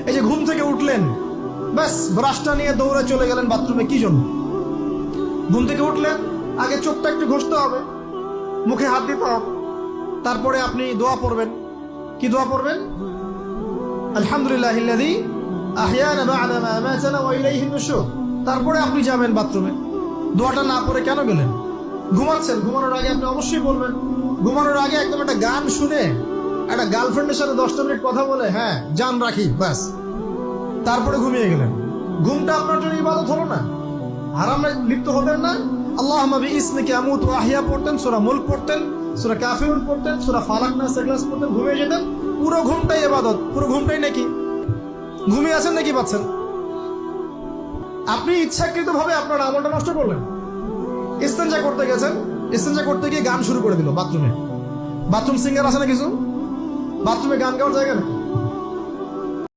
এই যে ঘুম থেকে উঠলেন, ব্যাস ব্রাশটা নিয়ে দৌড়ে চলে গেলেন বাথরুমে, কি জন্য? ঘুম থেকে উঠলেন, আগে চোখটা একটু ঘষতে হবে, মুখে হাত দিতে হবে, তারপরে আপনি দোয়া পড়বেন। কি দোয়া পড়বেন? আলহামদুলিল্লাহিল্লাযী আহইয়ানা বা'দা মা আমাতানা ওয়া ইলাইহিন নুশুর। তারপরে আপনি যাবেন বাথরুমে। দোয়াটা না পড়ে কেন গেলেন? ঘুমাচ্ছেন, ঘুমানোর আগে আপনি অবশ্যই বলবেন। ঘুমানোর আগে একদম একটা গান শুনে, একটা গার্লফ্রেন্ডের সাথে 10 মিনিট কথা বলে, হ্যাঁ জান রাখি, ব্যাস, তারপরে ঘুমিয়ে গেলেন। ঘুমটা আপনার জন্য ইবাদত হলো না? হারামে লিপ্ত হবেন না? আল্লাহুম্মা বিইসমিকা আমুতু ওয়া আহইয়া পড়তেন, সূরা মুলক পড়তেন, সূরা কাফিরুন পড়তেন, সূরা ফালাক নাস ইখলাস পড়তেন, ঘুমিয়ে যেতেন। পুরো ঘুমটাই ইবাদত, পুরো ঘুমটাই নাকি? ঘুমিয়ে আছেন নাকি পাচ্ছেন? আপনি ইচ্ছাকৃতভাবে আপনার আমলটা নষ্ট করলেন। ইস্তেঞ্জা করতে গেছেন, ইস্তেঞ্জা করতে গিয়ে গান শুরু করে দিল বাথরুমে। বাথরুম সিঙ্গার আছে না কিছু? বাথরুমে গান গাওয়ার জায়গা নেই।